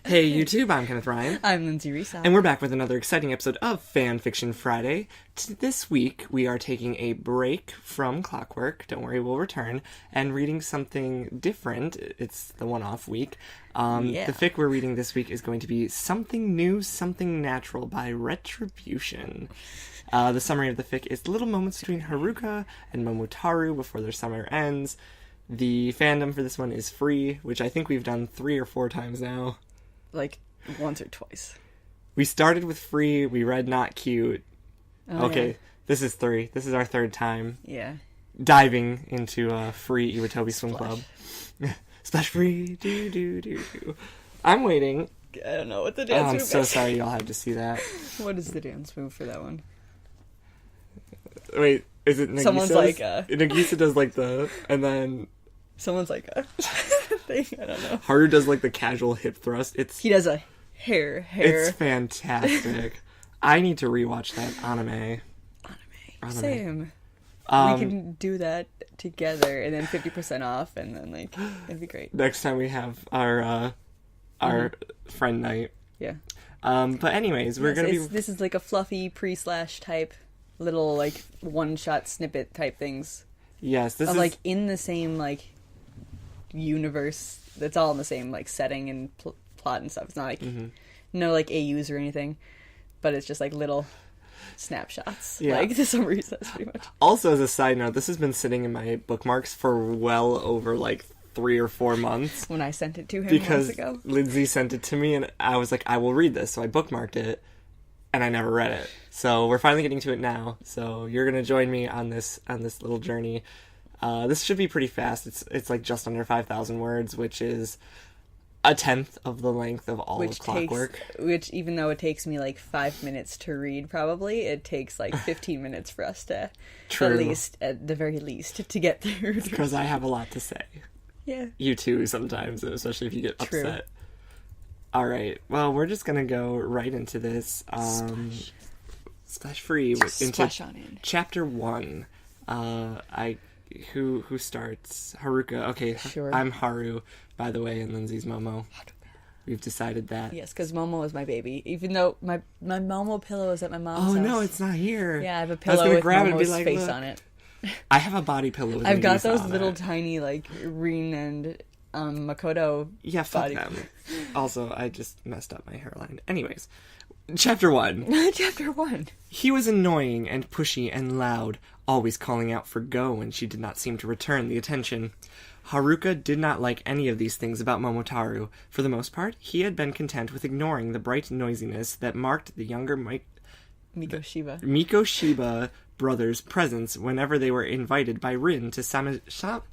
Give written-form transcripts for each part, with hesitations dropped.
Hey YouTube, I'm Kenneth Ryan. I'm Lindsay Reese. And we're back with another exciting episode of Fanfiction Friday. This week, we are taking a break from Clockwork. Don't worry, we'll return. And reading something different. It's the one-off week. The fic we're reading this week is going to be Something New, Something Natural by Retribution. The summary of the fic is little moments between Haruka and Momotaro before their summer ends. The fandom for this one is free, which I think we've done 3 or 4 times now. Like, once or twice. We started with free, we read not cute. Oh, okay, yeah. This is 3. This is our 3rd time. Yeah. Diving into free Iwatobi Swim Club. Splash free, do. I'm waiting. I don't know what the dance move is. I'm so sorry y'all had to see that. What is the dance move for that one? Wait, is it Nagisa's? Someone's like Nagisa does like the, and then... Someone's like a thing, I don't know. Haru does like the casual hip thrust. He does a hair. It's fantastic. I need to rewatch that anime. Same. We can do that together, and then 50% off, and then like it'd be great. Next time we have our friend night. Yeah. But anyways, we're gonna be. This is like a fluffy pre-slash type, little like one-shot snippet type things. Yes, this is like in the same like universe. That's all in the same like setting and plot and stuff. It's not like no like AUs or anything, but it's just like little snapshots. Yeah. Like the summary says pretty much. Also, as a side note, this has been sitting in my bookmarks for well over like 3 or 4 months. When I sent it to him because months ago. Lindsay sent it to me, and I was like, I will read this. So I bookmarked it, and I never read it. So we're finally getting to it now. So you're gonna join me on this little journey. This should be pretty fast. It's like just under 5,000 words, which is a tenth of the length of all of Clockwork. Which, even though it takes me like 5 minutes to read, probably, it takes like 15 minutes for us to, at the very least, to get through. Because I have a lot to say. Yeah. You too, sometimes, especially if you get upset. All right. Well, we're just gonna go right into this. Splash free Splash on in. Chapter 1. Who starts? Haruka. Okay, sure. I'm Haru, by the way, and Lindsay's Momo. We've decided that. Yes, because Momo is my baby. Even though my Momo pillow is at my mom's house. Oh no, it's not here. Yeah, I have a pillow with Momo's face on it. I have a body pillow with I've got those on little it. Tiny like Rin and Makoto. Yeah, fuck them. Also, I just messed up my hairline. Anyways, Chapter 1. Chapter 1. He was annoying and pushy and loud, always calling out for go when she did not seem to return the attention. Haruka did not like any of these things about Momotaro. For the most part, he had been content with ignoring the bright noisiness that marked the younger Miko Shiba brothers' presence whenever they were invited by Rin to Samazuka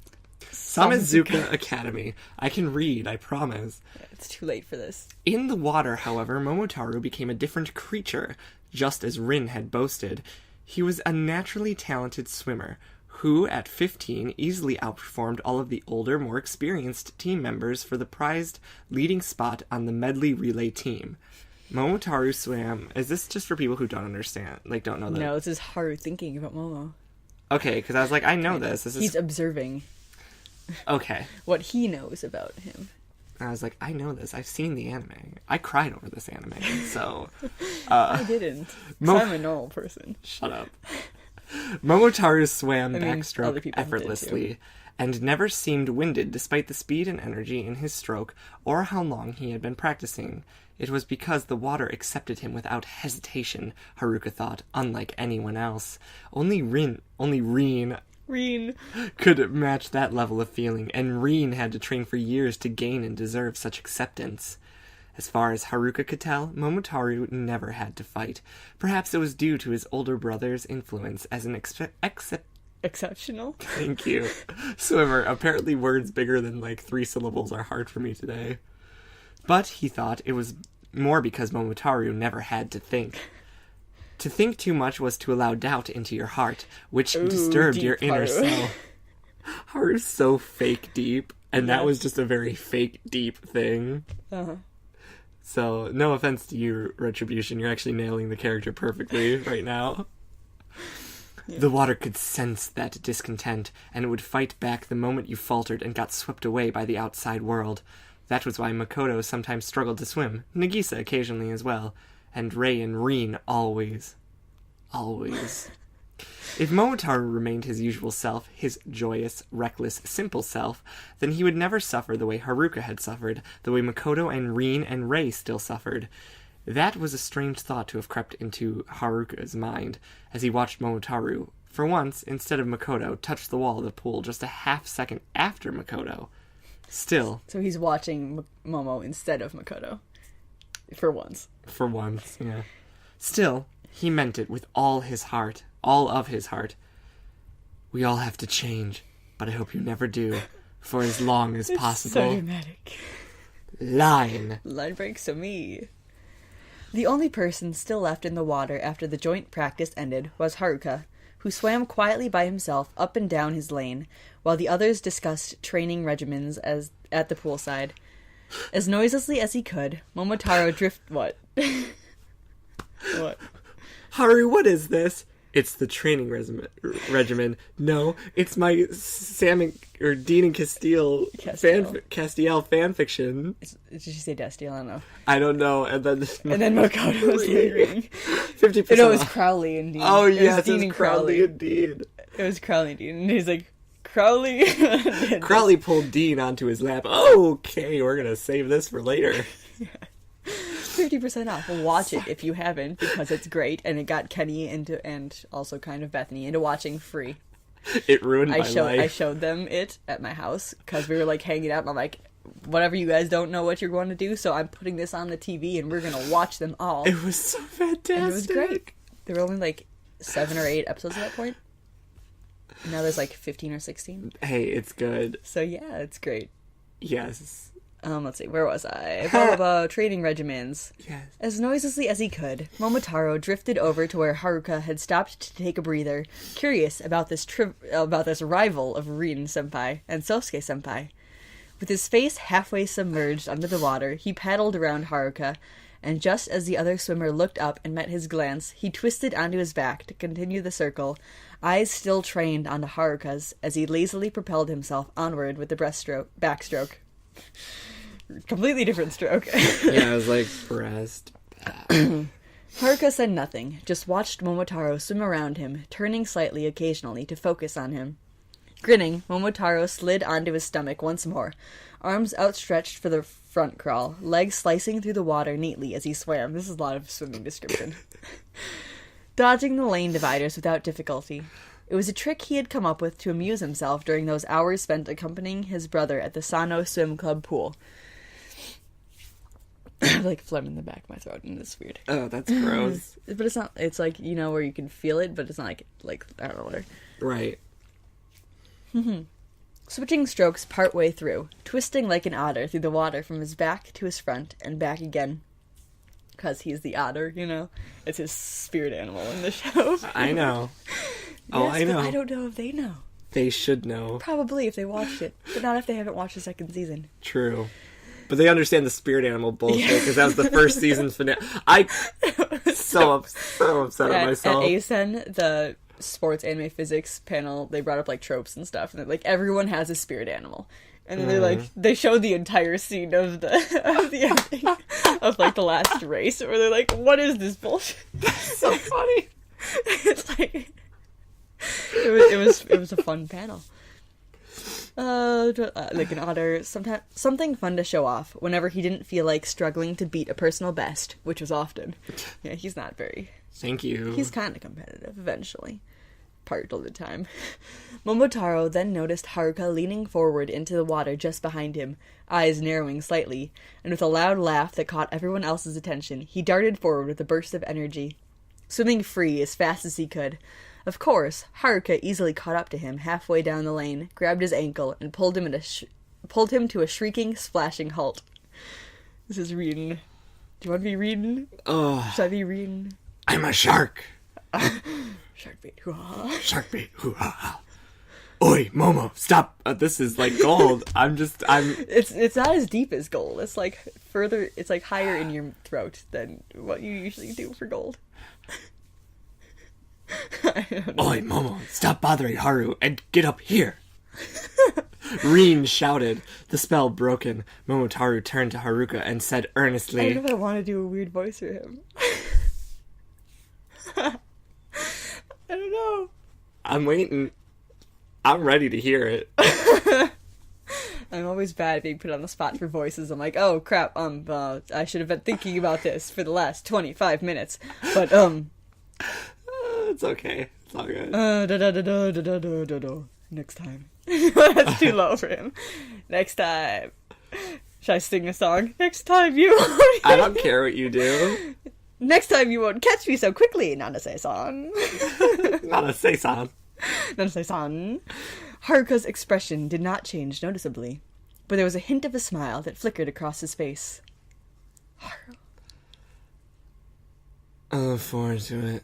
Academy. I can read, I promise. It's too late for this. In the water, however, Momotaro became a different creature, just as Rin had boasted. He was a naturally talented swimmer, who, at 15, easily outperformed all of the older, more experienced team members for the prized leading spot on the medley relay team. Momotaro swam... Is this just for people who don't understand? Like, don't know that? No, this is Haru thinking about Momo. Okay, because I was like, I know this. He's observing. Okay. What he knows about him. And I was like, I know this. I've seen the anime. I cried over this anime, so... I didn't. I'm a normal person. Shut up. Momotaro swam backstroke effortlessly, and never seemed winded despite the speed and energy in his stroke, or how long he had been practicing. It was because the water accepted him without hesitation, Haruka thought, unlike anyone else. Only Rin could match that level of feeling, and Rin had to train for years to gain and deserve such acceptance. As far as Haruka could tell, Momotaro never had to fight. Perhaps it was due to his older brother's influence as an exceptional? Thank you. Swimmer. Apparently words bigger than like 3 syllables are hard for me today. But, he thought, it was more because Momotaro never had to think. To think too much was to allow doubt into your heart, which disturbed your inner self. Haru's so fake deep, and that was just a very fake deep thing. Uh-huh. So, no offense to you, Retribution, you're actually nailing the character perfectly right now. Yeah. The water could sense that discontent, and it would fight back the moment you faltered and got swept away by the outside world. That was why Makoto sometimes struggled to swim, Nagisa occasionally as well, and Rei and Rin always. Always. If Momotaro remained his usual self, his joyous, reckless, simple self, then he would never suffer the way Haruka had suffered, the way Makoto and Rin and Rei still suffered. That was a strange thought to have crept into Haruka's mind, as he watched Momotaro, for once, instead of Makoto, touch the wall of the pool just a half-second after Makoto. Still. So he's watching Momo instead of Makoto. For once. For once, yeah. Still, he meant it with all his heart. All of his heart. We all have to change, but I hope you never do, for as long as possible. So dramatic. Line breaks to me. The only person still left in the water after the joint practice ended was Haruka, who swam quietly by himself up and down his lane, while the others discussed training regimens at the poolside. As noiselessly as he could, Momotaro What? What? Haru, what is this? It's the training regimen. No, it's my Dean and Castile fanfiction. Did you say Destiel? I don't know. I don't know. And then Makoto was leaving. 50%. No, it was Crowley and Dean. Oh, yes, it was Crowley and Dean. It was Crowley and Dean. And he's like, Crowley? Crowley pulled Dean onto his lap. Okay, we're going to save this for later. Yeah. 50% off. Watch it if you haven't, because it's great, and it got Kenny and also kind of Bethany into watching free. It ruined my life. I showed them it at my house because we were like hanging out, and I'm like, whatever, you guys don't know what you're going to do, so I'm putting this on the TV and we're gonna watch them all. It was so fantastic. And it was great. There were only like 7 or 8 episodes at that point. Now there's like 15 or 16. Hey, it's good. So yeah, it's great. Yes. Let's see, where was I? Training regimens. Yes. As noiselessly as he could, Momotaro drifted over to where Haruka had stopped to take a breather, curious about this arrival of Rin Senpai and Sosuke Senpai. With his face halfway submerged under the water, he paddled around Haruka, and just as the other swimmer looked up and met his glance, he twisted onto his back to continue the circle, eyes still trained onto Haruka's as he lazily propelled himself onward with the backstroke. Completely different stroke. Yeah, it was like breast. Haruka said nothing, just watched Momotaro swim around him, turning slightly occasionally to focus on him. Grinning, Momotaro slid onto his stomach once more, arms outstretched for the front crawl, legs slicing through the water neatly as he swam. This is a lot of swimming description. Dodging the lane dividers without difficulty. It was a trick he had come up with to amuse himself during those hours spent accompanying his brother at the Sano Swim Club pool. Like phlegm in the back of my throat, and it's weird. Oh, that's gross. But it's not, it's like, you know, where you can feel it, but it's not like I don't know what. Right. Switching strokes partway through, twisting like an otter through the water from his back to his front and back again. Because he's the otter, you know? It's his spirit animal in the show. I know. Yes, I know. But I don't know if they know. They should know. Probably if they watched it, but not if they haven't watched the second season. True. But they understand the spirit animal bullshit, because that was the first season's finale. I so upset at myself. At ASEN, the sports anime physics panel, they brought up like tropes and stuff, and like everyone has a spirit animal. And then they showed the entire scene of the ending of like the last race, where they're like, "What is this bullshit?" That's so funny. It's like it was a fun panel. Like an otter, something fun to show off whenever he didn't feel like struggling to beat a personal best, which was often. Yeah, he's not very. Thank you. He's kind of competitive eventually. Part of the time. Momotaro then noticed Haruka leaning forward into the water just behind him, eyes narrowing slightly, and with a loud laugh that caught everyone else's attention, he darted forward with a burst of energy, swimming free as fast as he could. Of course, Haruka easily caught up to him halfway down the lane, grabbed his ankle, and pulled him to a shrieking, splashing halt. This is reading. Do you want to be reading? Oh. Should I be reading? I'm a shark. Shark bait, hoo-ha. Shark bait, hoo-ha. Oi, Momo, stop. This is like gold. I'm... It's not as deep as gold. It's like further, it's like higher in your throat than what you usually do for gold. Oi, Momo, stop bothering Haru and get up here. Rin shouted. The spell broken. Momotaro turned to Haruka and said earnestly... I don't know if I want to do a weird voice for him. I don't know. I'm waiting. I'm ready to hear it. I'm always bad at being put on the spot for voices. I'm like, oh crap, I should have been thinking about this for the last 25 minutes. But, It's okay. It's all good. Next time. That's too low for him. Next time. Should I sing a song? Next time you won't. I don't care what you do. Next time you won't catch me so quickly. Not a say-son. Not a say-son. Not a say-son. Haruka's expression did not change noticeably, but there was a hint of a smile that flickered across his face. I look forward to it.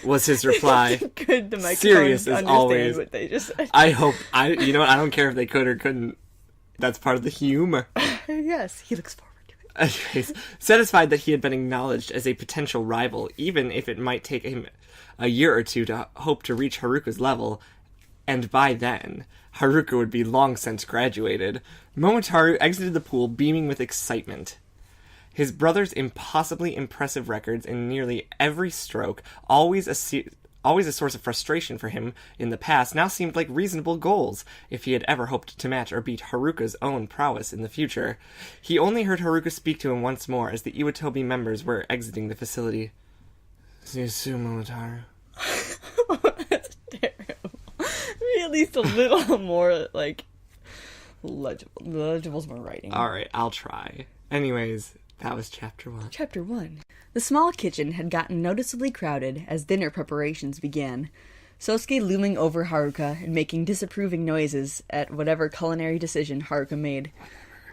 Was his reply. Could the microphone Serious as understand always. what they just said? I hope. You know what? I don't care if they could or couldn't. That's part of the humor. Yes, he looks forward to it. Anyways, satisfied that he had been acknowledged as a potential rival, even if it might take him a year or two to hope to reach Haruka's level, and by then, Haruka would be long since graduated, Momotaro exited the pool beaming with excitement. His brother's impossibly impressive records in nearly every stroke, always a source of frustration for him in the past, now seemed like reasonable goals if he had ever hoped to match or beat Haruka's own prowess in the future. He only heard Haruka speak to him once more as the Iwatobi members were exiting the facility. See you soon, Momotaro. That's terrible. Maybe at least a little more, like, legible. Legible's more writing. Alright, I'll try. Anyways, that was Chapter 1. Chapter 1. The small kitchen had gotten noticeably crowded as dinner preparations began. Sosuke looming over Haruka and making disapproving noises at whatever culinary decision Haruka made.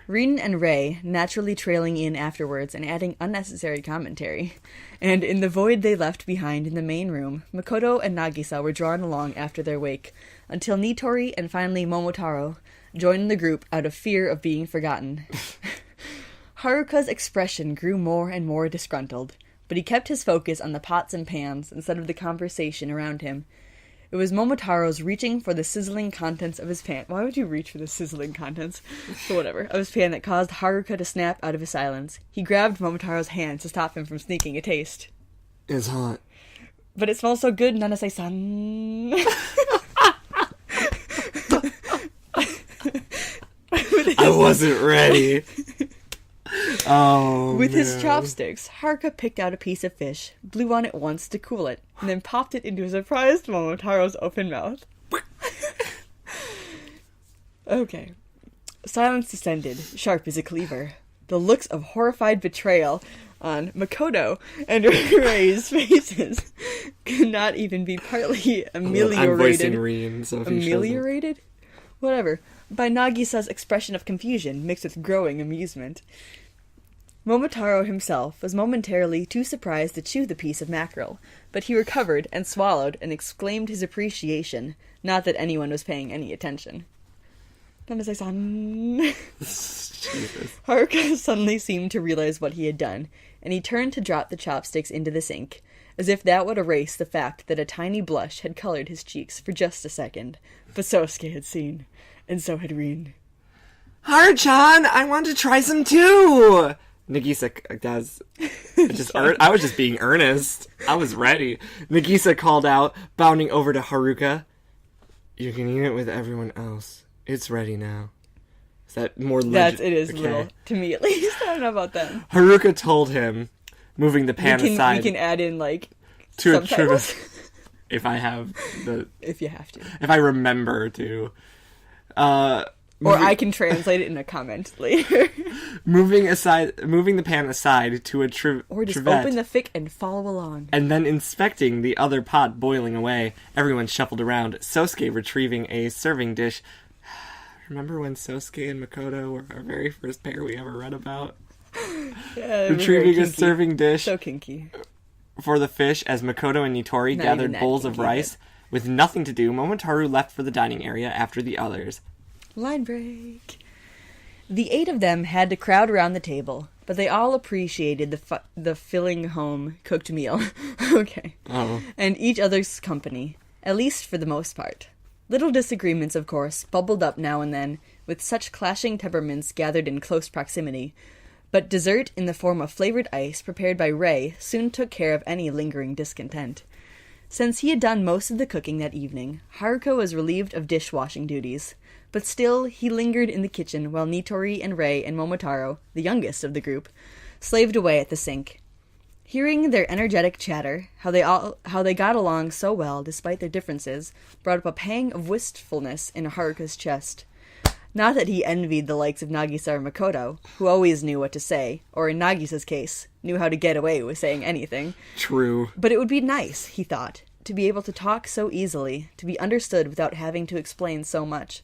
Rin and Rei naturally trailing in afterwards and adding unnecessary commentary. And in the void they left behind in the main room, Makoto and Nagisa were drawn along after their wake, until Nitori and finally Momotaro joined the group out of fear of being forgotten. Haruka's expression grew more and more disgruntled, but he kept his focus on the pots and pans instead of the conversation around him. It was Momotaro's reaching for the sizzling contents of his pan. Why would you reach for the sizzling contents? So whatever. Of his pan that caused Haruka to snap out of his silence. He grabbed Momotaro's hand to stop him from sneaking a taste. It's hot. But it smells so good, Nanase-san. I wasn't ready. Oh, With his chopsticks, Haruka picked out a piece of fish, blew on it once to cool it, and then popped it into a surprised Momotaro's open mouth. Okay. Silence descended, sharp as a cleaver. The looks of horrified betrayal on Makoto and Rei's faces could not even be partly ameliorated. I'm voicing Rin, so if Ameliorated? Whatever. By Nagisa's expression of confusion mixed with growing amusement. Momotaro himself was momentarily too surprised to chew the piece of mackerel, but he recovered and swallowed and exclaimed his appreciation, not that anyone was paying any attention. Nanase-san. Haruka suddenly seemed to realize what he had done, and he turned to drop the chopsticks into the sink, as if that would erase the fact that a tiny blush had colored his cheeks for just a second. But Sosuke had seen, and so had Rin. Haru-chan, I want to try some too! Nagisa does. I was just being earnest. I was ready. Nagisa called out, bounding over to Haruka. You can eat it with everyone else. It's ready now. Is that more legit? It is little, to me at least. I don't know about them. Haruka told him, moving the pan aside. We can add in, like, to subtitles. If I have the... If you have to. If I remember to. Or I can translate it in a comment later. moving the pan aside to a or just trivet, open the fic and follow along. And then inspecting the other pot boiling away. Everyone shuffled around, Sosuke retrieving a serving dish. Remember when Sosuke and Makoto were our very first pair we ever read about? Yeah, retrieving a serving dish. So kinky. For the fish as Makoto and Nitori gathered bowls of rice. With nothing to do, Momotaro left for the dining area after the others. Line break. The 8 of them had to crowd around the table, but they all appreciated the filling home-cooked meal. Okay. Oh. And each other's company, at least for the most part. Little disagreements, of course, bubbled up now and then, with such clashing temperaments gathered in close proximity. But dessert in the form of flavored ice prepared by Ray soon took care of any lingering discontent. Since he had done most of the cooking that evening, Haruka was relieved of dishwashing duties. But still, he lingered in the kitchen while Nitori and Ray and Momotaro, the youngest of the group, slaved away at the sink. Hearing their energetic chatter, how they got along so well despite their differences, brought up a pang of wistfulness in Haruka's chest. Not that he envied the likes of Nagisa or Makoto, who always knew what to say, or in Nagisa's case, knew how to get away with saying anything. True. But it would be nice, he thought, to be able to talk so easily, to be understood without having to explain so much.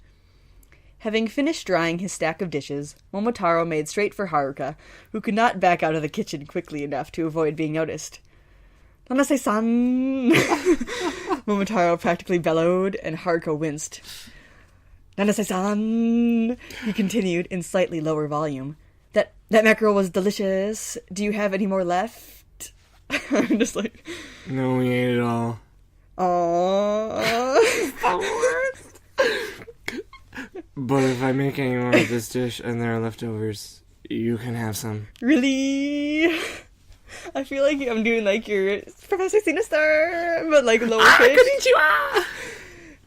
Having finished drying his stack of dishes, Momotaro made straight for Haruka, who could not back out of the kitchen quickly enough to avoid being noticed. "Nanase-san!" Momotaro practically bellowed, and Haruka winced. "Nanase-san!" he continued in slightly lower volume. That mackerel was delicious. Do you have any more left?" I'm just like... No, we ate it all. Aww. But if I make any more of this dish and there are leftovers, you can have some. Really? I feel like I'm doing like your Professor Sinister, but like lower pitch. Konnichiwa!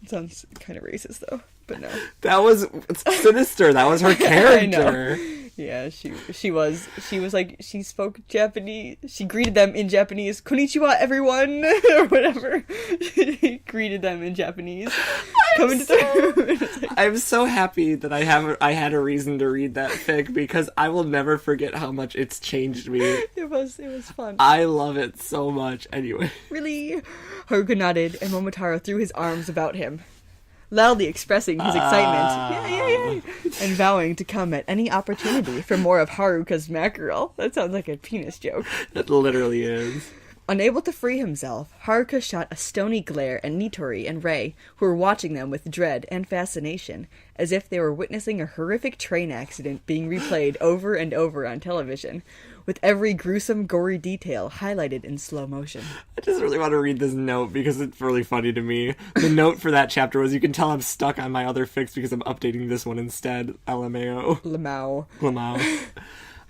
It sounds kind of racist though, but no. That was Sinister. That was her character. I know. Yeah, she was like, she spoke Japanese. She greeted them in Japanese. "Konnichiwa, everyone," or whatever. She greeted them in Japanese. I'm so happy that I had a reason to read that fic, because I will never forget how much it's changed me. It was fun. I love it so much. Anyway. Really? Haruka nodded, and Momotaro threw his arms about him, loudly expressing his excitement. Yay! And vowing to come at any opportunity for more of Haruka's mackerel. That sounds like a penis joke. It literally is. Unable to free himself, Haruka shot a stony glare at Nitori and Ray, who were watching them with dread and fascination, as if they were witnessing a horrific train accident being replayed over and over on television, with every gruesome, gory detail highlighted in slow motion. I just really want to read this note because it's really funny to me. The note for that chapter was, "You can tell I'm stuck on my other fics because I'm updating this one instead. LMAO. Lamau.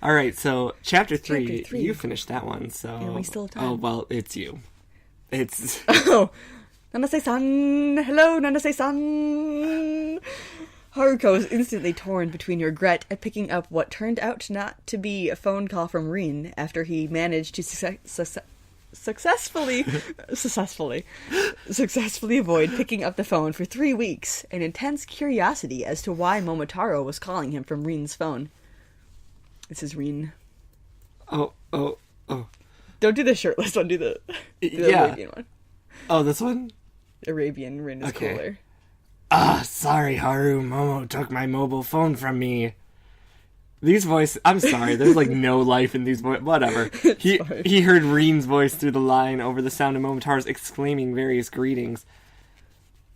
All right, so chapter 3, you finished that one, so... Yeah, we still have time. Oh, well, it's you. It's... Oh, Nanase-san! Hello, Nanase-san! Haruka was instantly torn between regret at picking up what turned out not to be a phone call from Rin after he managed to successfully avoid picking up the phone for 3 weeks, and intense curiosity as to why Momotaro was calling him from Rin's phone. This is Rin. Oh. Don't do the shirtless one, do the Arabian one. Oh, this one? Arabian Rin is cooler. Sorry, Haru. Momo took my mobile phone from me. These voices... I'm sorry, there's like no life in these voices. Whatever. He heard Rin's voice through the line over the sound of Momotaro's exclaiming various greetings.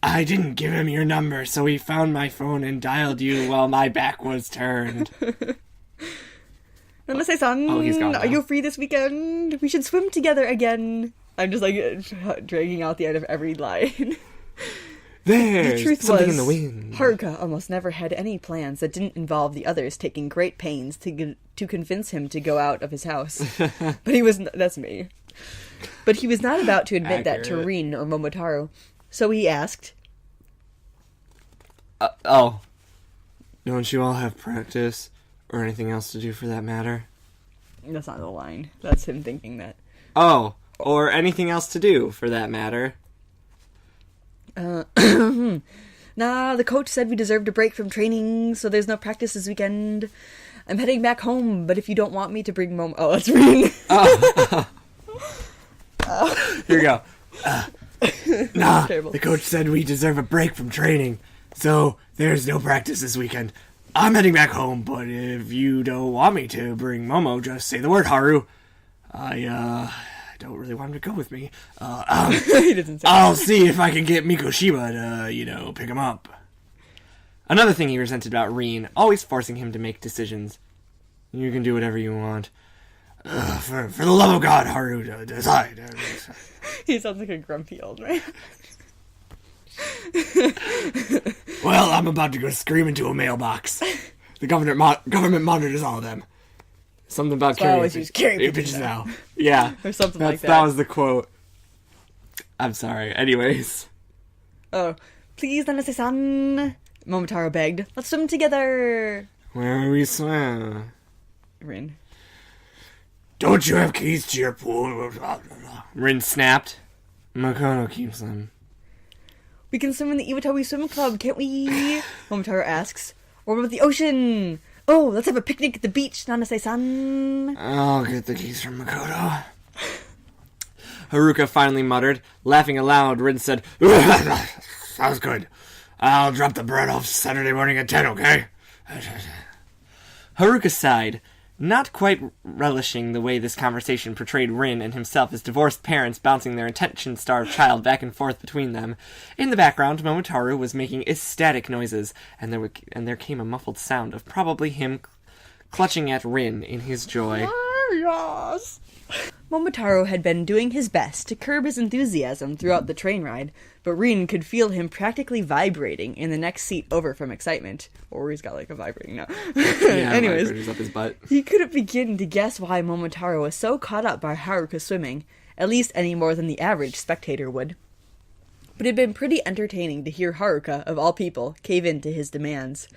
"I didn't give him your number, so he found my phone and dialed you while my back was turned." Nanase-san, he's gone now. Are you free this weekend? We should swim together again. I'm just like dragging out the end of every line. There's the truth something was, in the wind. Haruka almost never had any plans that didn't involve the others taking great pains to convince him to go out of his house. But that's me. But he was not about to admit that to Rin or Momotaro. So he asked, don't you all have practice? Or anything else to do for that matter? That's not the line. That's him thinking that. Oh, or anything else to do for that matter. Nah, the coach said we deserved a break from training, so there's no practice this weekend. I'm heading back home, but if you don't want me to bring Mom... Oh, that's Rin. Here we go. The coach said we deserve a break from training, so there's no practice this weekend. I'm heading back home, but if you don't want me to bring Momo, just say the word, Haru. I don't really want him to go with me. He doesn't say I'll see if I can get Mikoshiba to, pick him up. Another thing he resented about Rin, always forcing him to make decisions. You can do whatever you want. For the love of God, Haru, decide. He sounds like a grumpy old man. Well, I'm about to go scream into a mailbox. The government monitors all of them. Something about carrying pigeons now. Yeah. Or something like that. That was the quote. I'm sorry. Anyways. Oh, please, Nana-san. Momotaro begged. Let's swim together. Where will we swim? Rin. Don't you have keys to your pool? Rin snapped. Makoto keeps them. We can swim in the Iwatobi Swim Club, can't we? Momotaro asks. Or what about the ocean? Oh, let's have a picnic at the beach, Nanase-san. I'll get the keys from Makoto. Haruka finally muttered. Laughing aloud, Rin said, sounds good. I'll drop the bread off Saturday morning at 10, okay? Haruka sighed, not quite relishing the way this conversation portrayed Rin and himself as divorced parents bouncing their attention-starved child back and forth between them. In the background, Momotaro was making ecstatic noises, and there came a muffled sound of probably him clutching at Rin in his joy. Yes. Momotaro had been doing his best to curb his enthusiasm throughout the train ride, but Rin could feel him practically vibrating in the next seat over from excitement. Or he's got like a vibrating now. Yeah, anyways, vibrators up his butt. He couldn't begin to guess why Momotaro was so caught up by Haruka swimming, at least any more than the average spectator would. But it had been pretty entertaining to hear Haruka, of all people, cave in to his demands.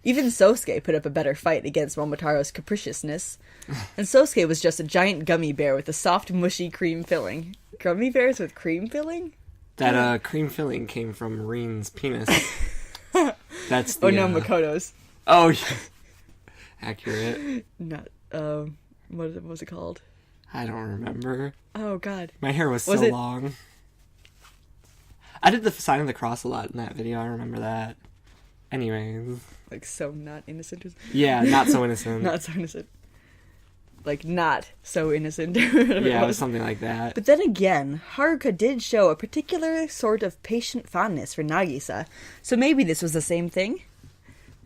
Even Sosuke put up a better fight against Momotaro's capriciousness. And Sosuke was just a giant gummy bear with a soft, mushy cream filling. Gummy bears with cream filling? That cream filling came from Rin's penis. That's the... Oh no, Makoto's. Oh, yeah. Accurate. Not, what was it called? I don't remember. Oh, God. My hair was so long. I did the sign of the cross a lot in that video. I remember that. Anyways. Like, so not innocent? Yeah, not so innocent. Not so innocent. Like, not so innocent. Yeah, it was something like that. But then again, Haruka did show a particular sort of patient fondness for Nagisa, so maybe this was the same thing?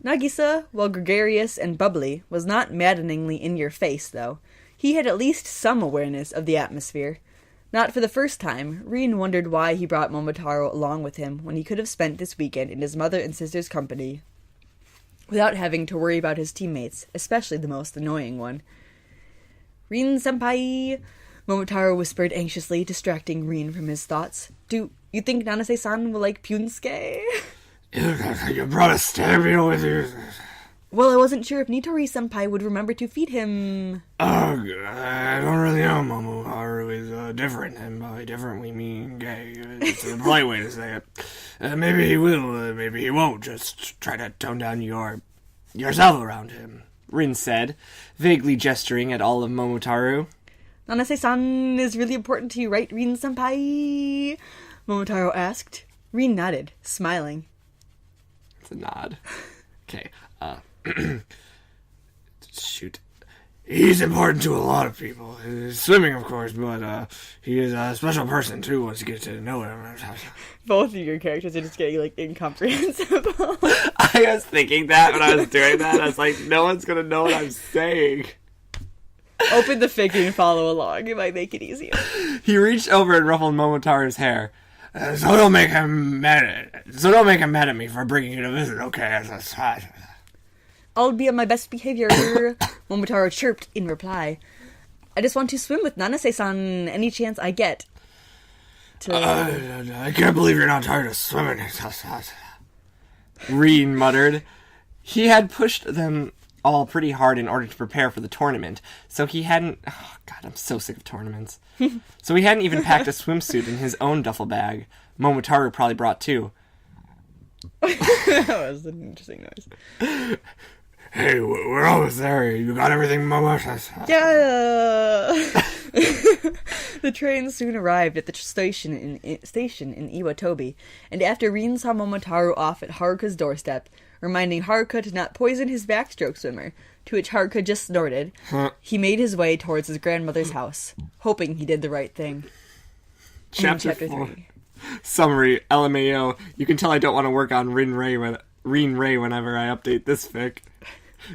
Nagisa, while gregarious and bubbly, was not maddeningly in your face, though. He had at least some awareness of the atmosphere. Not for the first time, Rin wondered why he brought Momotaro along with him when he could have spent this weekend in his mother and sister's company without having to worry about his teammates, especially the most annoying one. Rin-senpai, Momotaro whispered anxiously, distracting Rin from his thoughts. Do you think Nanase-san will like Pyunsuke? You brought a stamina with you. Well, I wasn't sure if Nitori-senpai would remember to feed him. I don't really know. Momoharu is different, and by different we mean gay. It's a polite way to say it. Maybe he will, maybe he won't. Just try to tone down yourself around him, Rin said, vaguely gesturing at all of Momotaro. Nanase-san is really important to you, right, Rin-senpai? Momotaro asked. Rin nodded, smiling. It's a nod. Okay, shoot. He's important to a lot of people. Swimming, of course, but he is a special person, too, once you get to know him. Both of your characters are just getting, like, incomprehensible. I was thinking that when I was doing that. I was like, no one's gonna know what I'm saying. Open the figure and follow along. It might make it easier. He reached over and ruffled Momotaro's hair. So don't make him mad at me for bringing you to visit, okay? I'll be on my best behavior, Momotaro chirped in reply. I just want to swim with Nanase-san any chance I get. I can't believe you're not tired of swimming. Rin muttered. He had pushed them all pretty hard in order to prepare for the tournament, so he hadn't... Oh, God, I'm so sick of tournaments. So he hadn't even packed a swimsuit in his own duffel bag. Momotaro probably brought two. That was an interesting noise. Hey, we're almost there. You got everything, Momotaro? Yeah! The train soon arrived at the station in Iwatobi, and after Rin saw Momotaro off at Haruka's doorstep, reminding Haruka to not poison his backstroke swimmer, to which Haruka just snorted, he made his way towards his grandmother's house, hoping he did the right thing. Chapter 3. Summary, LMAO. You can tell I don't want to work on Rin Ray whenever I update this fic.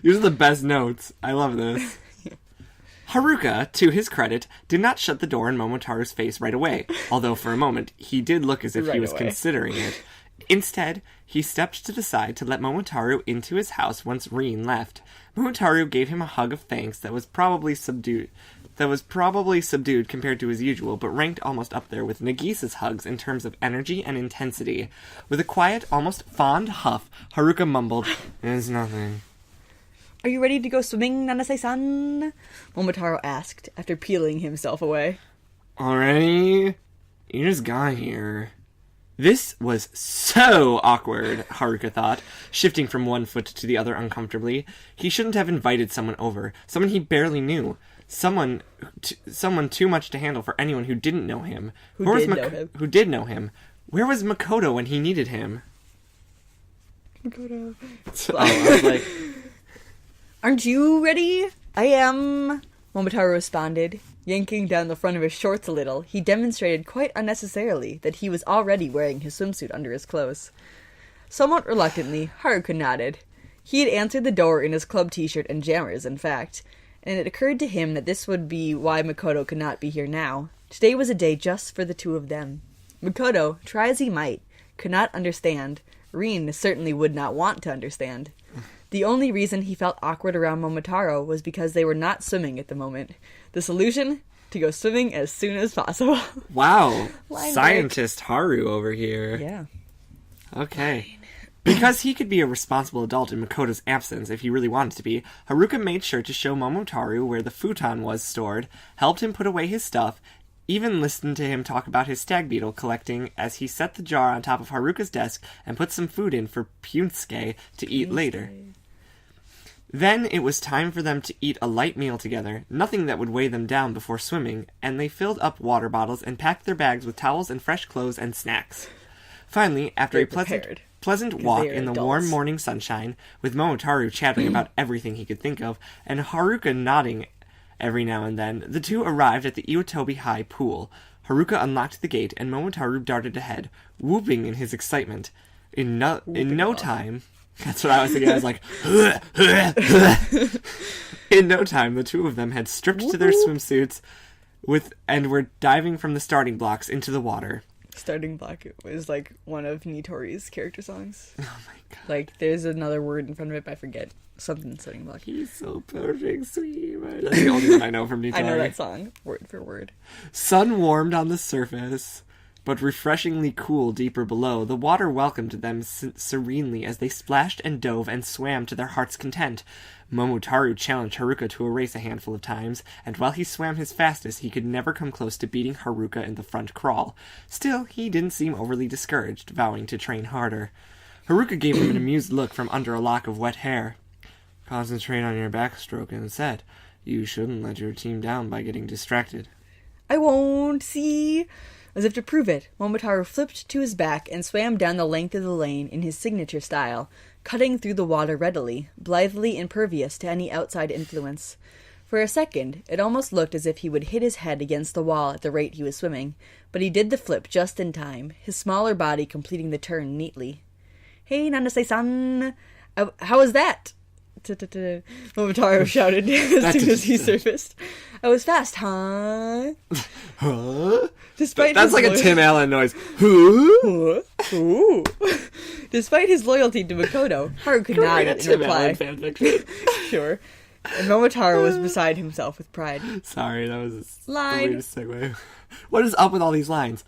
These are the best notes. I love this. Haruka, to his credit, did not shut the door in Momotaro's face right away, although for a moment he did look as if he was considering it. Instead, he stepped to the side to let Momotaro into his house once Rin left. Momotaro gave him a hug of thanks that was probably subdued compared to his usual, but ranked almost up there with Nagisa's hugs in terms of energy and intensity. With a quiet, almost fond huff, Haruka mumbled, "It's nothing." "Are you ready to go swimming, Nanase-san?" Momotaro asked, after peeling himself away. "Already? You just got here." This was so awkward, Haruka thought, shifting from one foot to the other uncomfortably. He shouldn't have invited someone over, someone he barely knew. Someone too much to handle for anyone who didn't know him. Who did know him. Where was Makoto when he needed him? Makoto. I was like... "Aren't you ready?" "I am," Momotaro responded. Yanking down the front of his shorts a little, he demonstrated quite unnecessarily that he was already wearing his swimsuit under his clothes. Somewhat reluctantly, Haruka nodded. He had answered the door in his club t-shirt and jammers, in fact, and it occurred to him that this would be why Makoto could not be here now. Today was a day just for the two of them. Makoto, try as he might, could not understand. Rin certainly would not want to understand. The only reason he felt awkward around Momotaro was because they were not swimming at the moment. The solution? To go swimming as soon as possible. Wow. Scientist Haru over here. Yeah. Okay. Because he could be a responsible adult in Makoto's absence if he really wanted to be, Haruka made sure to show Momotaro where the futon was stored, helped him put away his stuff, even listened to him talk about his stag beetle collecting as he set the jar on top of Haruka's desk and put some food in for Pyunsuke to eat later. Then it was time for them to eat a light meal together, nothing that would weigh them down before swimming, and they filled up water bottles and packed their bags with towels and fresh clothes and snacks. Finally, after a pleasant walk in the warm morning sunshine, with Momotaro chattering about everything he could think of, and Haruka nodding every now and then, the two arrived at the Iwatobi High pool. Haruka unlocked the gate, and Momotaro darted ahead, whooping in his excitement. In no time... That's what I was thinking. I was like... In no time, the two of them had stripped to their swimsuits and were diving from the starting blocks into the water. Starting block was like one of Nitori's character songs. Oh my god. Like, there's another word in front of it, but I forget. Something starting block. He's so perfect, sweet. That's the only one I know from Nitori. I know that song, word for word. Sun warmed on the surface, but refreshingly cool deeper below. The water welcomed them serenely as they splashed and dove and swam to their heart's content. Momotaro challenged Haruka to a race a handful of times, and while he swam his fastest, he could never come close to beating Haruka in the front crawl. Still, he didn't seem overly discouraged, vowing to train harder. Haruka gave him an amused look from under a lock of wet hair. "Concentrate on your backstroke instead. You shouldn't let your team down by getting distracted." "I won't, see." As if to prove it, Momotaro flipped to his back and swam down the length of the lane in his signature style, cutting through the water readily, blithely impervious to any outside influence. For a second, it almost looked as if he would hit his head against the wall at the rate he was swimming, but he did the flip just in time, his smaller body completing the turn neatly. "Hey, Nanase-san! How was that?" Momotaro shouted as soon as he surfaced. "I was fast, huh?" Huh? That's like a Tim Allen noise. Huh? Ooh. Despite his loyalty to Makoto, Haruka nodded in reply. Sure. And Momotaro was beside himself with pride. Sorry, that was the weirdest segue. What is up with all these lines?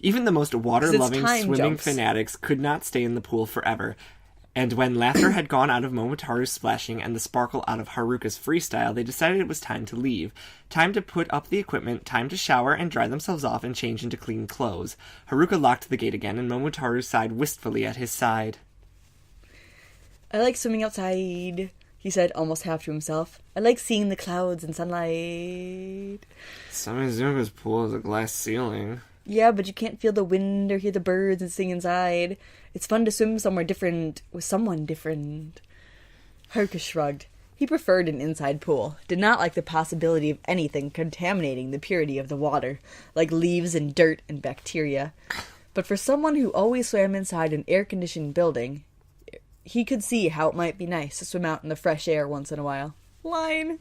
Even the most water-loving swimming fanatics could not stay in the pool forever. And when laughter had gone out of Momotaro's splashing and the sparkle out of Haruka's freestyle, they decided it was time to leave. Time to put up the equipment, time to shower and dry themselves off and change into clean clothes. Haruka locked the gate again, and Momotaro sighed wistfully at his side. "I like swimming outside," he said almost half to himself. "I like seeing the clouds and sunlight." Samizuka's pool has a glass ceiling. "Yeah, but you can't feel the wind or hear the birds and sing inside. It's fun to swim somewhere different, with someone different." Haruka shrugged. He preferred an inside pool, did not like the possibility of anything contaminating the purity of the water, like leaves and dirt and bacteria. But for someone who always swam inside an air-conditioned building, he could see how it might be nice to swim out in the fresh air once in a while. Line.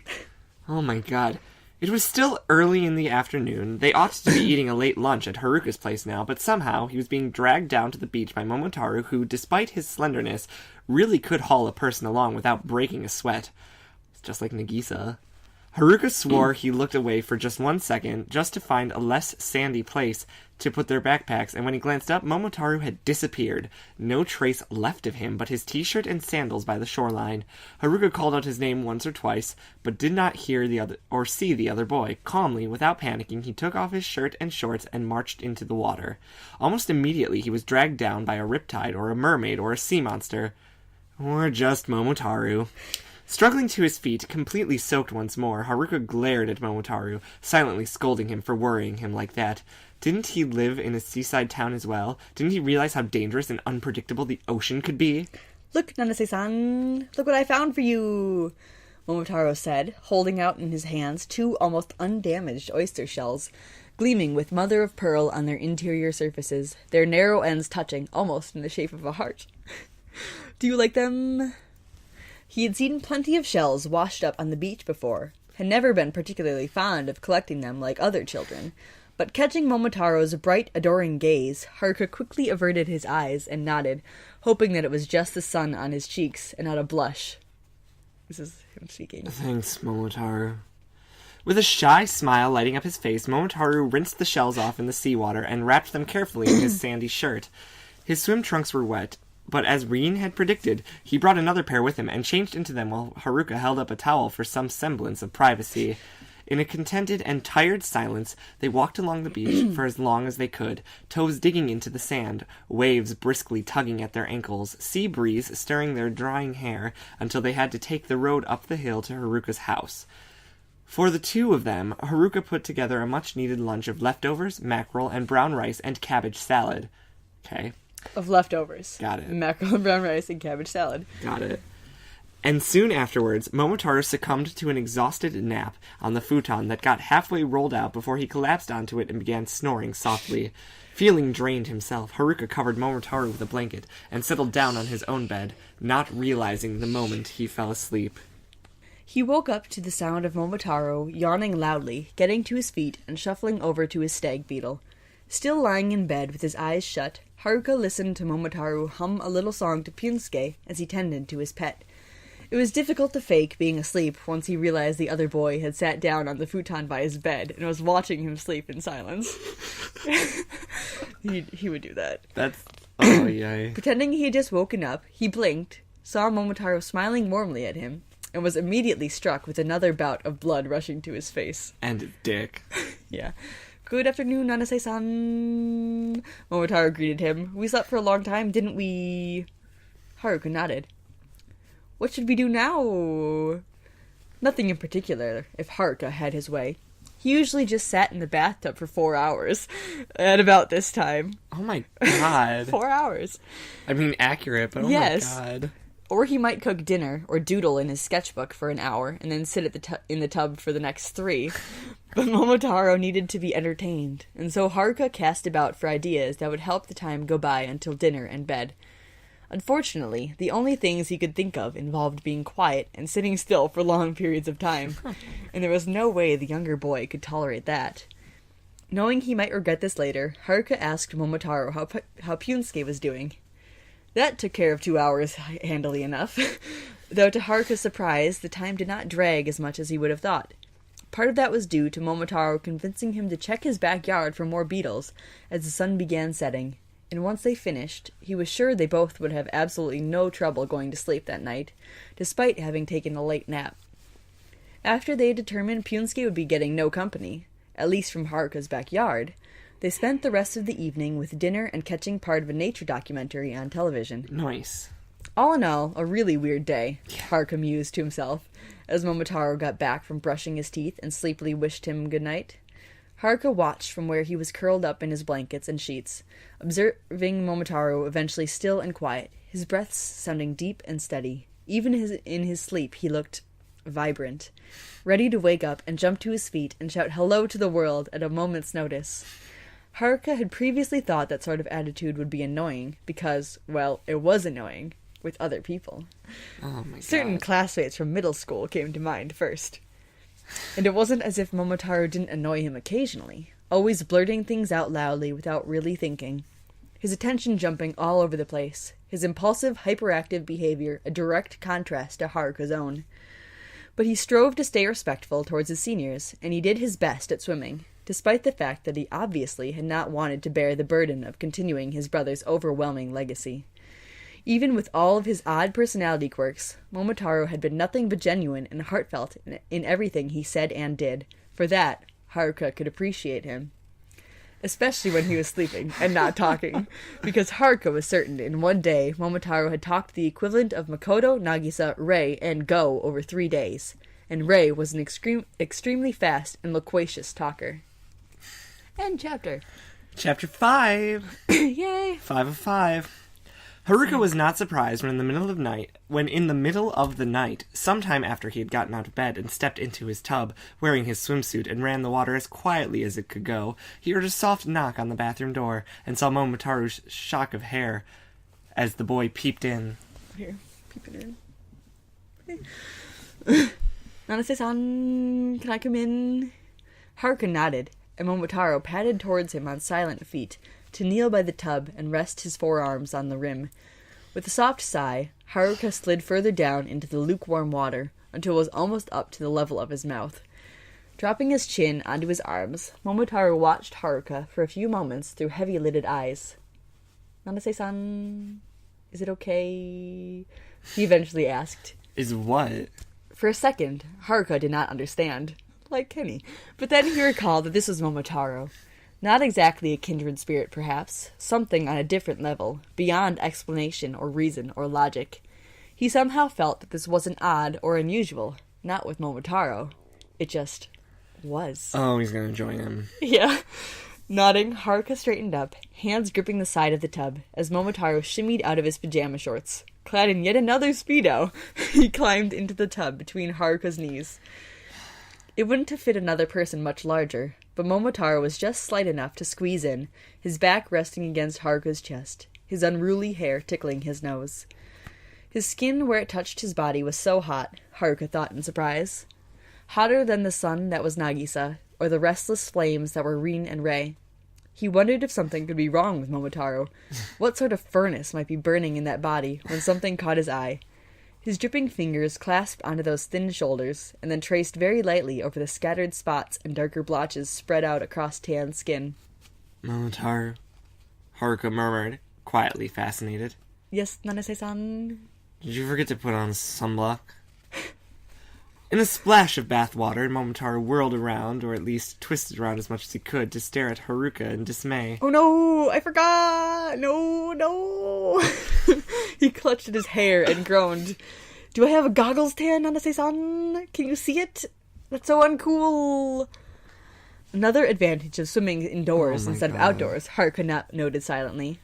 Oh my god. It was still early in the afternoon. They ought to be eating a late lunch at Haruka's place now, but somehow he was being dragged down to the beach by Momotaro, who, despite his slenderness, really could haul a person along without breaking a sweat. It's just like Nagisa. Haruka swore he looked away for just 1 second, just to find a less sandy place to put their backpacks, and when he glanced up, Momotaro had disappeared. No trace left of him but his t-shirt and sandals by the shoreline. Haruka called out his name once or twice, but did not hear the other or see the other boy. Calmly, without panicking, he took off his shirt and shorts and marched into the water. Almost immediately, he was dragged down by a riptide or a mermaid or a sea monster. Or just Momotaro. Struggling to his feet, completely soaked once more, Haruka glared at Momotaro, silently scolding him for worrying him like that. Didn't he live in a seaside town as well? Didn't he realize how dangerous and unpredictable the ocean could be? Look, Nanase-san, look what I found for you, Momotaro said, holding out in his hands 2 almost undamaged oyster shells, gleaming with mother-of-pearl on their interior surfaces, their narrow ends touching, almost in the shape of a heart. Do you like them? He had seen plenty of shells washed up on the beach before, had never been particularly fond of collecting them like other children, but catching Momotaro's bright, adoring gaze, Haruka quickly averted his eyes and nodded, hoping that it was just the sun on his cheeks and not a blush. This is him speaking. Thanks, Momotaro. With a shy smile lighting up his face, Momotaro rinsed the shells off in the seawater and wrapped them carefully in his sandy shirt. His swim trunks were wet, but as Reen had predicted, he brought another pair with him and changed into them while Haruka held up a towel for some semblance of privacy. In a contented and tired silence, they walked along the beach for as long as they could, toes digging into the sand, waves briskly tugging at their ankles, sea breeze stirring their drying hair, until they had to take the road up the hill to Haruka's house. For the 2 of them, Haruka put together a much-needed lunch of leftovers, mackerel, and brown rice and cabbage salad. Okay. Of leftovers. Got it. Mackerel and brown rice and cabbage salad. Got it. And soon afterwards, Momotaro succumbed to an exhausted nap on the futon that got halfway rolled out before he collapsed onto it and began snoring softly. Feeling drained himself, Haruka covered Momotaro with a blanket and settled down on his own bed, not realizing the moment he fell asleep. He woke up to the sound of Momotaro yawning loudly, getting to his feet and shuffling over to his stag beetle. Still lying in bed with his eyes shut, Haruka listened to Momotaro hum a little song to Pyunsuke as he tended to his pet. It was difficult to fake being asleep once he realized the other boy had sat down on the futon by his bed and was watching him sleep in silence. He would do that. That's... oh, yay. Pretending he had just woken up, he blinked, saw Momotaro smiling warmly at him, and was immediately struck with another bout of blood rushing to his face. And dick. Yeah. Good afternoon, Nanase-san. Momotaro greeted him. We slept for a long time, didn't we? Haruka nodded. What should we do now? Nothing in particular, if Haruka had his way. He usually just sat in the bathtub for 4 hours at about this time. Oh my god. 4 hours. I mean, accurate, but oh yes. my god. Or he might cook dinner or doodle in his sketchbook for an hour and then sit at in the tub for the next 3. But Momotaro needed to be entertained, and so Haruka cast about for ideas that would help the time go by until dinner and bed. Unfortunately, the only things he could think of involved being quiet and sitting still for long periods of time, and there was no way the younger boy could tolerate that. Knowing he might regret this later, Haruka asked Momotaro how Pyunsuke was doing. That took care of 2 hours handily enough, though to Haruka's surprise, the time did not drag as much as he would have thought. Part of that was due to Momotaro convincing him to check his backyard for more beetles as the sun began setting, and once they finished, he was sure they both would have absolutely no trouble going to sleep that night, despite having taken a late nap. After they had determined Pyunsuke would be getting no company, at least from Haruka's backyard, they spent the rest of the evening with dinner and catching part of a nature documentary on television. Nice. All in all, a really weird day, Haruka mused to himself, as Momotaro got back from brushing his teeth and sleepily wished him good night. Haruka watched from where he was curled up in his blankets and sheets, observing Momotaro eventually still and quiet, his breaths sounding deep and steady. Even in his sleep he looked vibrant, ready to wake up and jump to his feet and shout hello to the world at a moment's notice. Haruka had previously thought that sort of attitude would be annoying, because, well, it was annoying, with other people. Oh my god. Certain classmates from middle school came to mind first. And it wasn't as if Momotaro didn't annoy him occasionally, always blurting things out loudly without really thinking. His attention jumping all over the place, his impulsive, hyperactive behavior a direct contrast to Haruka's own. But he strove to stay respectful towards his seniors, and he did his best at swimming, despite the fact that he obviously had not wanted to bear the burden of continuing his brother's overwhelming legacy. Even with all of his odd personality quirks, Momotaro had been nothing but genuine and heartfelt in everything he said and did. For that, Haruka could appreciate him. Especially when he was sleeping and not talking, because Haruka was certain in one day Momotaro had talked the equivalent of Makoto, Nagisa, Rei, and Go over 3 days, and Rei was an extremely fast and loquacious talker. End chapter. Chapter 5. Yay! 5 of 5. Haruka was not surprised when in the middle of the night, sometime after he had gotten out of bed and stepped into his tub, wearing his swimsuit and ran the water as quietly as it could go, he heard a soft knock on the bathroom door and saw Momotaro's shock of hair as the boy peeped in. Here, peep it in. Nanase-san, can I come in? Haruka nodded, and Momotaro padded towards him on silent feet, to kneel by the tub and rest his forearms on the rim. With a soft sigh, Haruka slid further down into the lukewarm water until it was almost up to the level of his mouth. Dropping his chin onto his arms, Momotaro watched Haruka for a few moments through heavy-lidded eyes. Nanase-san, is it okay? He eventually asked. Is what? For a second, Haruka did not understand, like Kenny, but then he recalled that this was Momotaro. Not exactly a kindred spirit, perhaps. Something on a different level, beyond explanation or reason or logic. He somehow felt that this wasn't odd or unusual. Not with Momotaro. It just was. Oh, he's gonna join him. Yeah. Nodding, Haruka straightened up, hands gripping the side of the tub, as Momotaro shimmied out of his pajama shorts. Clad in yet another Speedo, he climbed into the tub between Haruka's knees. It wouldn't have fit another person much larger, but Momotaro was just slight enough to squeeze in, his back resting against Haruka's chest, his unruly hair tickling his nose. His skin where it touched his body was so hot, Haruka thought in surprise. Hotter than the sun that was Nagisa, or the restless flames that were Rin and Rei. He wondered if something could be wrong with Momotaro. What sort of furnace might be burning in that body when something caught his eye? His dripping fingers clasped onto those thin shoulders, and then traced very lightly over the scattered spots and darker blotches spread out across tan skin. Momotaro, Haruka murmured, quietly fascinated. Yes, Nanase-san? Did you forget to put on sunblock? In a splash of bath water, Momotaro whirled around, or at least twisted around as much as he could, to stare at Haruka in dismay. Oh no! I forgot! No! He clutched at his hair and groaned. Do I have a goggles tan, Nanase-san? Can you see it? That's so uncool! Another advantage of swimming indoors instead of outdoors, Haruka noted silently.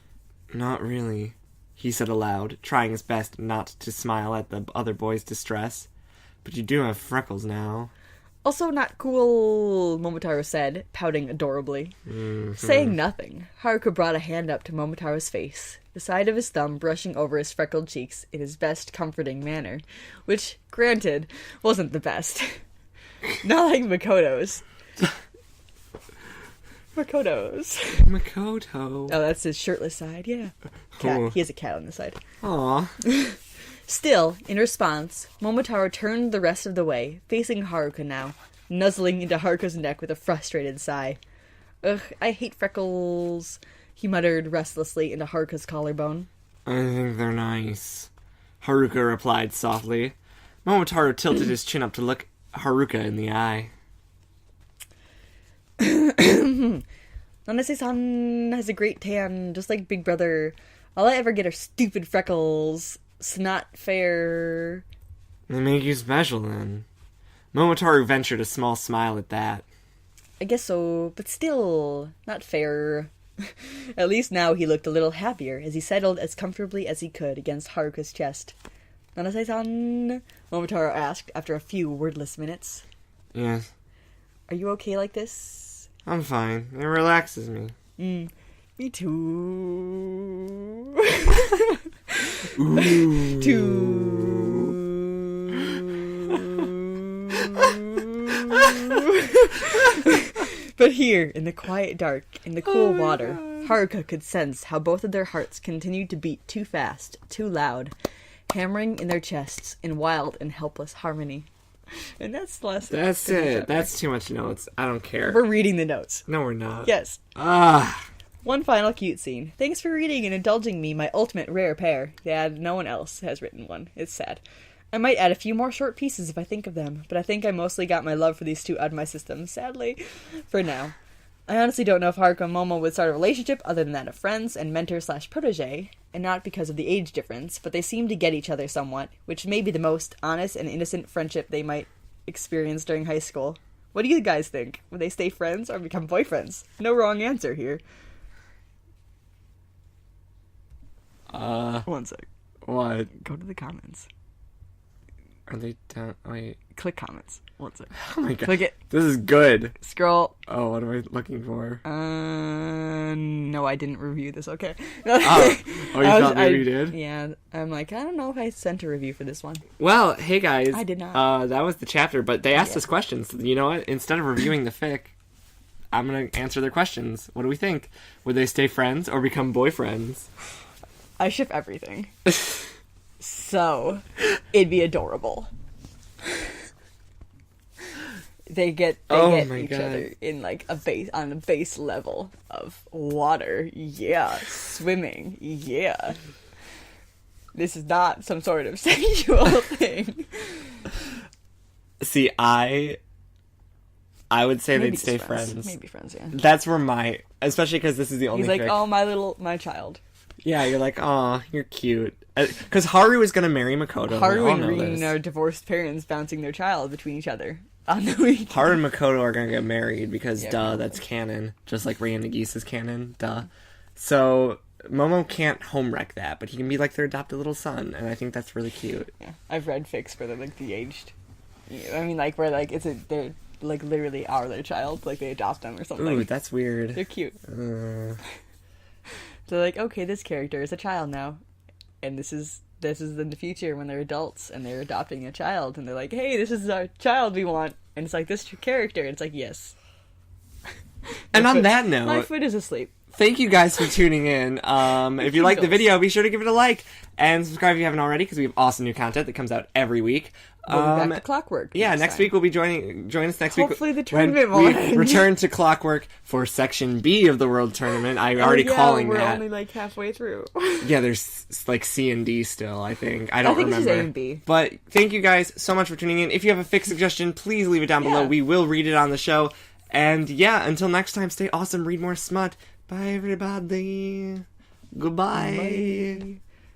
Not really, he said aloud, trying his best not to smile at the other boy's distress. But you do have freckles now. Also not cool, Momotaro said, pouting adorably. Mm-hmm. Saying nothing, Haruka brought a hand up to Momotaro's face, the side of his thumb brushing over his freckled cheeks in his best comforting manner, which, granted, wasn't the best. Not like Makoto's. Makoto. Oh, that's his shirtless side, yeah. Cat. Oh. He has a cat on the side. Aw. Still, in response, Momotaro turned the rest of the way, facing Haruka now, nuzzling into Haruka's neck with a frustrated sigh. Ugh, I hate freckles, he muttered restlessly into Haruka's collarbone. I think they're nice, Haruka replied softly. Momotaro tilted his chin up to look Haruka in the eye. Nanase-san has a great tan, just like Big Brother. All I ever get are stupid freckles. It's not fair. They make you special, then. Momotaro ventured a small smile at that. I guess so, but still, not fair. At least now he looked a little happier as he settled as comfortably as he could against Haruka's chest. Nanase-san? Momotaro asked after a few wordless minutes. Yes. Are you okay like this? I'm fine. It relaxes me. Me too. Ooh. But here, in the quiet dark, in the cool water, Haruka could sense how both of their hearts continued to beat too fast, too loud, hammering in their chests in wild and helpless harmony. And that's the last. That's it. That's too much notes. I don't care. We're reading the notes. No, we're not. Yes. One final cute scene. Thanks for reading and indulging me, my ultimate rare pair. Yeah, no one else has written one. It's sad. I might add a few more short pieces if I think of them, but I think I mostly got my love for these two out of my system, sadly, for now. I honestly don't know if Haruka and Momo would start a relationship other than that of friends and mentor/protege, and not because of the age difference, but they seem to get each other somewhat, which may be the most honest and innocent friendship they might experience during high school. What do you guys think? Would they stay friends or become boyfriends? No wrong answer here. One sec. What? Go to the comments. Are they down? Wait. Click comments. One sec. Oh my god. Click it. This is good. Scroll. Oh, what am I looking for? No, I didn't review this. Okay. Oh, you thought maybe you did? Yeah. I'm like, I don't know if I sent a review for this one. Well, hey guys. I did not. That was the chapter, but they asked us questions. You know what? Instead of reviewing the fic, I'm gonna answer their questions. What do we think? Would they stay friends or become boyfriends? I ship everything. So, it'd be adorable. They get each other in like on a base level of water. Yeah, swimming. Yeah. This is not some sort of sexual thing. See, I would say Maybe they'd stay friends. friends. Maybe friends, yeah. That's where especially because this is the only He's like, fic. oh, my child. Yeah, you're like, aw, you're cute. Because Haru is going to marry Makoto. Haru and Rin Rin are divorced parents bouncing their child between each other on the weekend. Haru and Makoto are going to get married because, Yeah, that's canon. Just like Ray and Nagisa's canon, So, Momo can't home wreck that, but he can be like their adopted little son, and I think that's really cute. Yeah, I've read fics where they're like de-aged. I mean, like, where like, they're like literally are their child, like they adopt them or something. Ooh, that's weird. They're cute. They're like, okay, this character is a child now, and this is in the future when they're adults and they're adopting a child, and they're like, hey, this is our child we want, and it's like this character, and it's like, yes. And on that note, my foot is asleep. Thank you guys for tuning in. If you like the video, be sure to give it a like and subscribe if you haven't already, because we have awesome new content that comes out every week. We'll be back to Clockwork. Yeah, next week we'll be join us next week. Hopefully the tournament when will we end. return to Clockwork for Section B of the World Tournament. I'm already calling we're that. only like halfway through. Yeah, there's like C and D still, I think. I don't remember. It's just A and B. But thank you guys so much for tuning in. If you have a fic suggestion, please leave it down below. We will read it on the show. And yeah, until next time, stay awesome, read more smut. Bye, everybody. Goodbye. Bye.